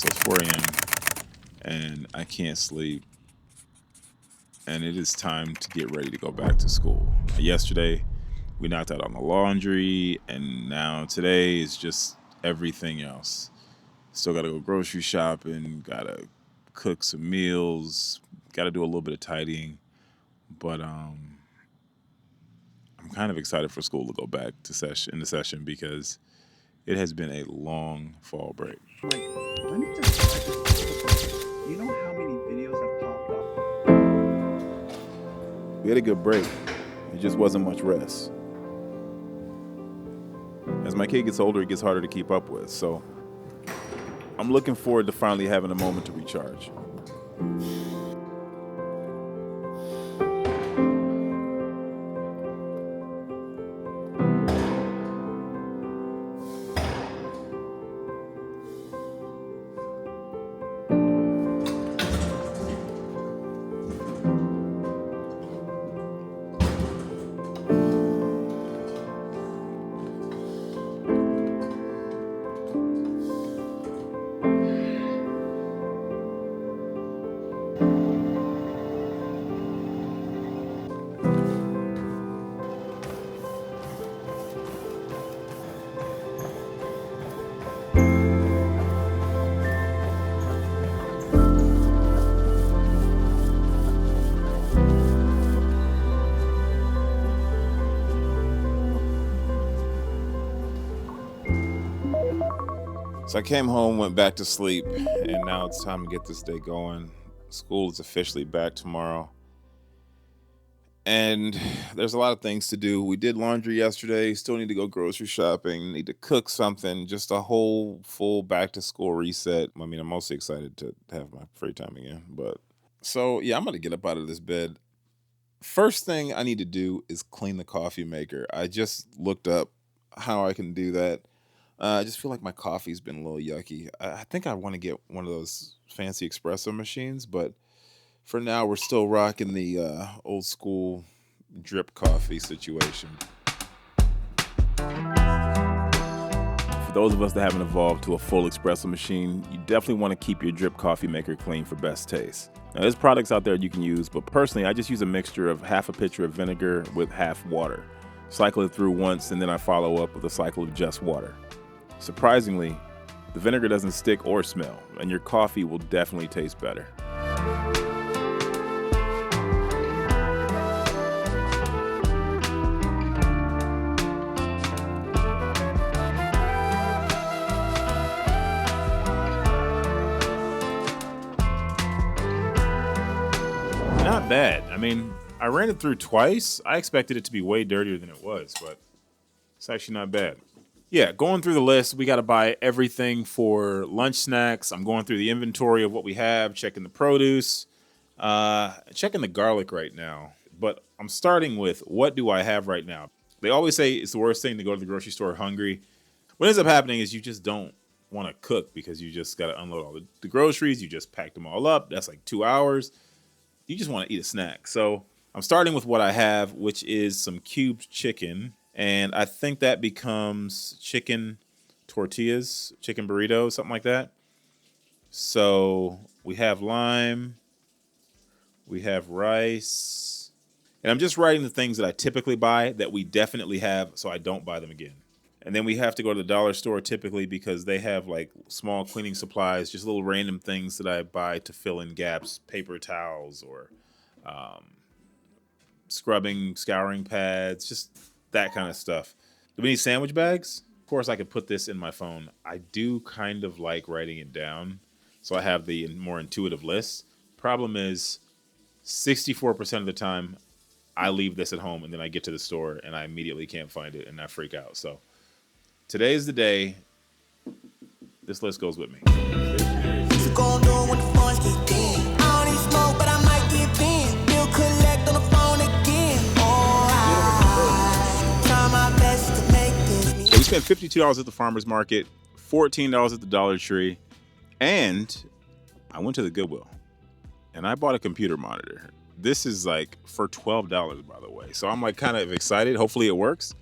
So it's 4 a.m. and I can't sleep. And it is time to get ready to go back to school. Yesterday, we knocked out on the laundry, and now today is just everything else. Still got to go grocery shopping, got to cook some meals, got to do a little bit of tidying. But I'm kind of excited for school to go back to session because it has been a long fall break. Like, let me just ask you a question. You know how many videos have popped up? We had a good break. It just wasn't much rest. As my kid gets older, it gets harder to keep up with. So I'm looking forward to finally having a moment to recharge. So I came home, went back to sleep, and now it's time to get this day going. School is officially back tomorrow. And there's a lot of things to do. We did laundry yesterday, still need to go grocery shopping, need to cook something, just a whole full back to school reset. I mean, I'm mostly excited to have my free time again. But so yeah, I'm gonna get up out of this bed. First thing I need to do is clean the coffee maker. I just looked up how I can do that. I just feel like my coffee's been a little yucky. I think I want to get one of those fancy espresso machines, but for now we're still rocking the old school drip coffee situation. For those of us that haven't evolved to a full espresso machine, you definitely want to keep your drip coffee maker clean for best taste. Now, there's products out there you can use, but personally, I just use a mixture of half a pitcher of vinegar with half water. Cycle it through once, and then I follow up with a cycle of just water. Surprisingly, the vinegar doesn't stick or smell, and your coffee will definitely taste better. Not bad. I mean, I ran it through twice. I expected it to be way dirtier than it was, but it's actually not bad. Yeah, going through the list, we got to buy everything for lunch snacks. I'm going through the inventory of what we have, checking the produce, checking the garlic right now. But I'm starting with, what do I have right now? They always say it's the worst thing to go to the grocery store hungry. What ends up happening is you just don't want to cook because you just got to unload all the groceries. You just packed them all up. That's like 2 hours. You just want to eat a snack. So I'm starting with what I have, which is some cubed chicken. And I think that becomes chicken tortillas, chicken burritos, something like that. So we have lime, we have rice, and I'm just writing the things that I typically buy that we definitely have so I don't buy them again. And then we have to go to the dollar store typically because they have like small cleaning supplies, just little random things that I buy to fill in gaps, paper towels or scrubbing, scouring pads, just that kind of stuff. Do we need sandwich bags? Of course, I could put this in my phone. I do kind of like writing it down, so I have the more intuitive list. Problem is, 64% of the time, I leave this at home and then I get to the store and I immediately can't find it and I freak out. So today is the day. This list goes with me. So we spent $52 at the farmer's market, $14 at the Dollar Tree, and I went to the Goodwill and I bought a computer monitor. This is like for $12, by the way. So I'm like kind of excited. Hopefully it works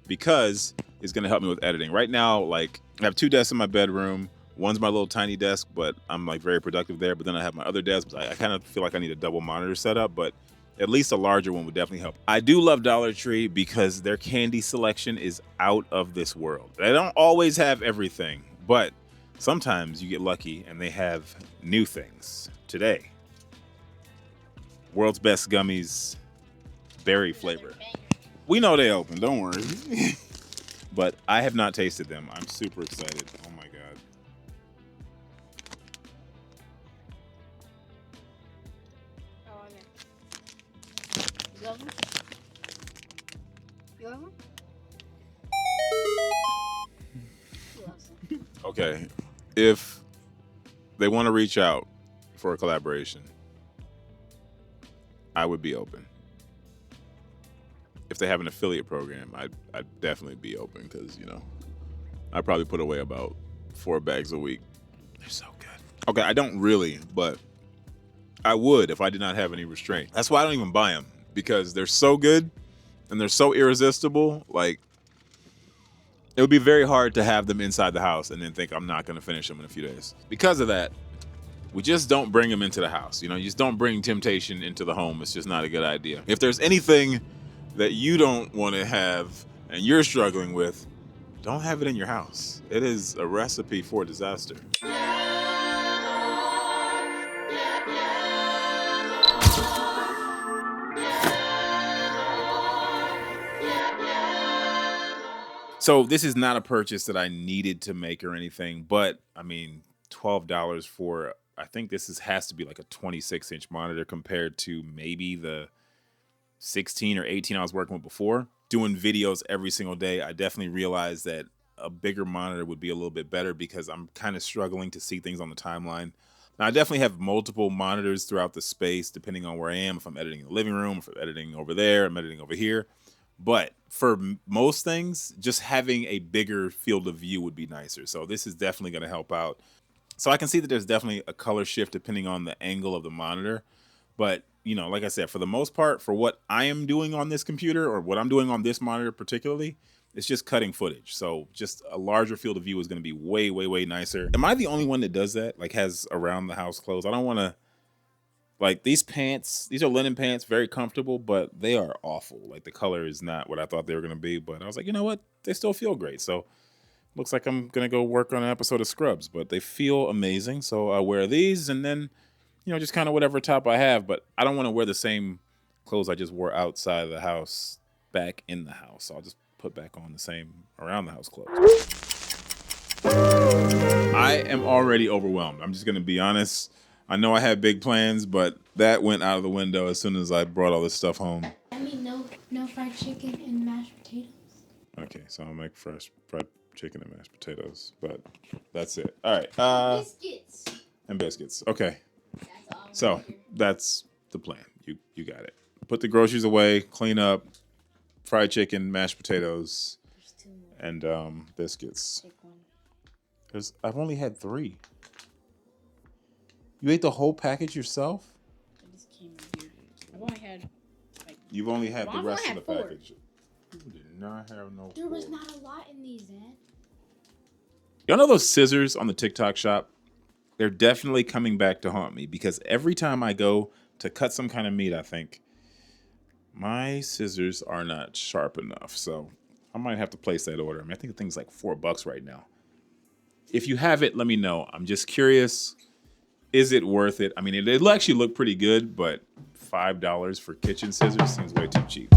because it's going to help me with editing. Right now, like I have 2 desks in my bedroom, One's my little tiny desk, but I'm like very productive there. But then I have my other desk. I kind of feel like I need a double monitor setup, but at least a larger one would definitely help. I do love Dollar Tree because their candy selection is out of this world. They don't always have everything, but sometimes you get lucky and they have new things. Today, world's best gummies, berry flavor. We know they open, don't worry. But I have not tasted them. I'm super excited. Oh my God. You love them? You love them? He loves them. Okay. If they want to reach out for a collaboration, I would be open. If they have an affiliate program, I'd definitely be open because, you know, I probably put away about 4 bags a week. They're so good. Okay, I don't really, but I would if I did not have any restraint. That's why I don't even buy them, because they're so good and they're so irresistible. Like, it would be very hard to have them inside the house and then think I'm not going to finish them in a few days. Because of that, we just don't bring them into the house. You know, you just don't bring temptation into the home. It's just not a good idea. If there's anything that you don't want to have and you're struggling with, don't have it in your house. It is a recipe for disaster. So this is not a purchase that I needed to make or anything, but I mean, $12 for, I think this has to be like a 26-inch monitor compared to maybe the 16 or 18 I was working with before. Doing videos every single day, I definitely realized that a bigger monitor would be a little bit better because I'm kind of struggling to see things on the timeline. Now, I definitely have multiple monitors throughout the space, depending on where I am. If I'm editing in the living room, if I'm editing over there, I'm editing over here. But for most things, just having a bigger field of view would be nicer. So this is definitely going to help out. So I can see that there's definitely a color shift depending on the angle of the monitor. But, you know, like I said, for the most part, for what I am doing on this computer or what I'm doing on this monitor particularly, it's just cutting footage. So just a larger field of view is going to be way, way, way nicer. Am I the only one that does that? Like has around the house clothes? I don't want to, like these pants, these are linen pants, very comfortable, but they are awful. Like the color is not what I thought they were going to be. But I was like, you know what? They still feel great. So looks like I'm going to go work on an episode of Scrubs, but they feel amazing. So I wear these and then, you know, just kind of whatever top I have, but I don't want to wear the same clothes I just wore outside of the house back in the house. So I'll just put back on the same around the house clothes. I am already overwhelmed. I'm just going to be honest. I know I had big plans, but that went out of the window as soon as I brought all this stuff home. I mean, no fried chicken and mashed potatoes. Okay, so I'll make fresh fried chicken and mashed potatoes, but that's it. All right. Biscuits. And biscuits. Okay. That's all. So that's the plan. You got it. Put the groceries away, clean up, fried chicken, mashed potatoes, There's 2 more. and biscuits. Take one. I've only had 3. You ate the whole package yourself? I just came in here. I've only had like. You've only had Well, the I've rest only of the had 4. package. You did not have no. There was 4. not a lot in these, Ed. Y'all know those scissors on the TikTok shop? They're definitely coming back to haunt me because every time I go to cut some kind of meat, I think my scissors are not sharp enough. So I might have to place that order. I mean, I think the thing's like $4 right now. If you have it, let me know. I'm just curious. Is it worth it? I mean, it'll actually look pretty good, but $5 for kitchen scissors seems way too cheap.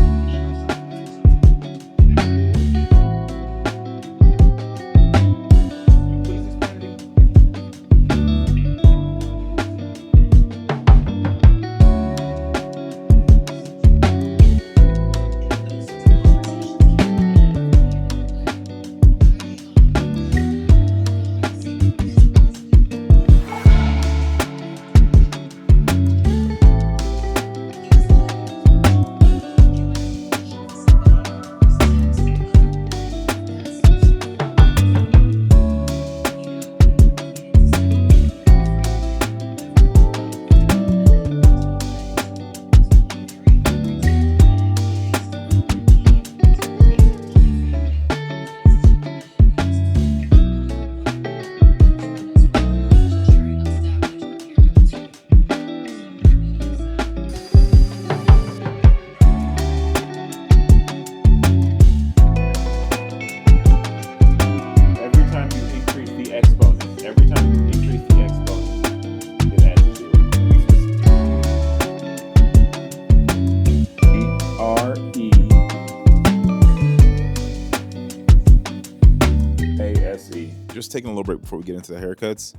just taking a little break before we get into the haircuts.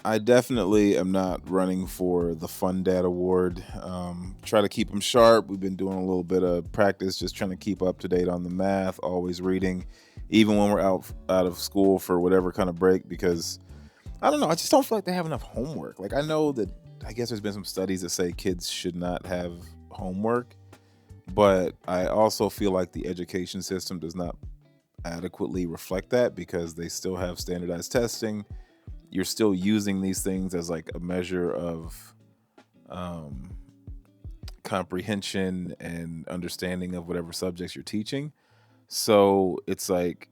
I definitely am not running for the Fun Dad Award. Try to keep them sharp. We've been doing a little bit of practice, just trying to keep up to date on the math, always reading, even when we're out of school for whatever kind of break, because I don't know, I just don't feel like they have enough homework. Like, I know that, I guess there's been some studies that say kids should not have homework, but I also feel like the education system does not adequately reflect that, because they still have standardized testing. You're still using these things as like a measure of comprehension and understanding of whatever subjects you're teaching. So it's like,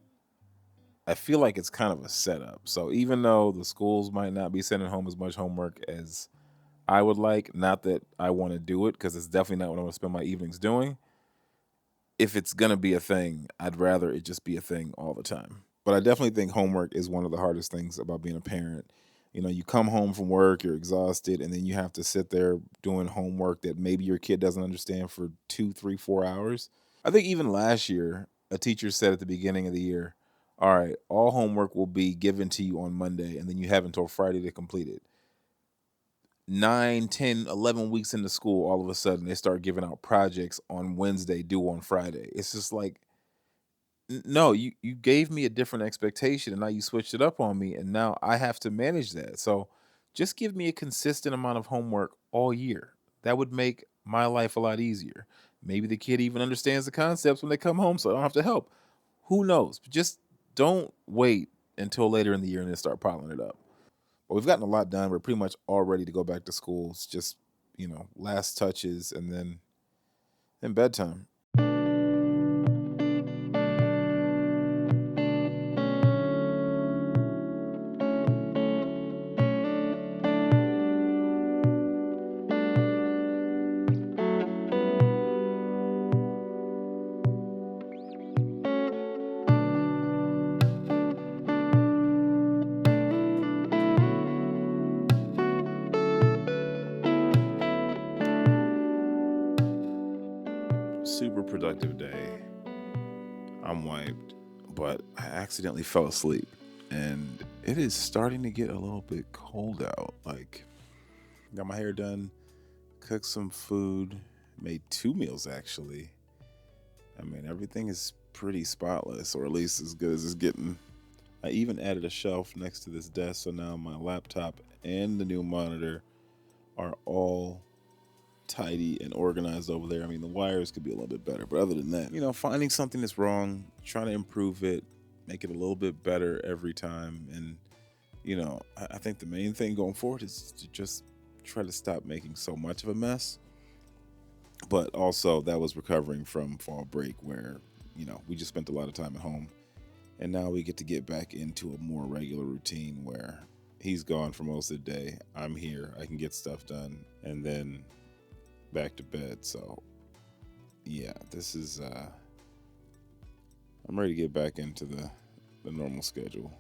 I feel like it's kind of a setup. So even though the schools might not be sending home as much homework as I would like, not that I want to do it, because it's definitely not what I want to spend my evenings doing. If it's going to be a thing, I'd rather it just be a thing all the time. But I definitely think homework is one of the hardest things about being a parent. You know, you come home from work, you're exhausted, and then you have to sit there doing homework that maybe your kid doesn't understand for 2, 3, 4 hours. I think even last year, a teacher said at the beginning of the year, all right, all homework will be given to you on Monday, and then you have until Friday to complete it. 9, 10, 11 weeks into school, all of a sudden they start giving out projects on Wednesday, due on Friday. It's just like, no, you gave me a different expectation, and now you switched it up on me, and now I have to manage that. So just give me a consistent amount of homework all year. That would make my life a lot easier. Maybe the kid even understands the concepts when they come home, so I don't have to help. Who knows? But just don't wait until later in the year and then start piling it up. But we've gotten a lot done. We're pretty much all ready to go back to school. It's just, last touches and then bedtime. Super productive day. I'm wiped, but I accidentally fell asleep, and it is starting to get a little bit cold out. Like, got my hair done, cooked some food, made 2 meals actually. I mean, everything is pretty spotless, or at least as good as it's getting. I even added a shelf next to this desk, so now my laptop and the new monitor are all tidy and organized over there. I mean, the wires could be a little bit better, but other than that, finding something that's wrong, trying to improve it, make it a little bit better every time. And, I think the main thing going forward is to just try to stop making so much of a mess. But also, that was recovering from fall break where, we just spent a lot of time at home. And now we get to get back into a more regular routine where he's gone for most of the day. I'm here. I can get stuff done. And then back to bed. So yeah, this is I'm ready to get back into the normal schedule.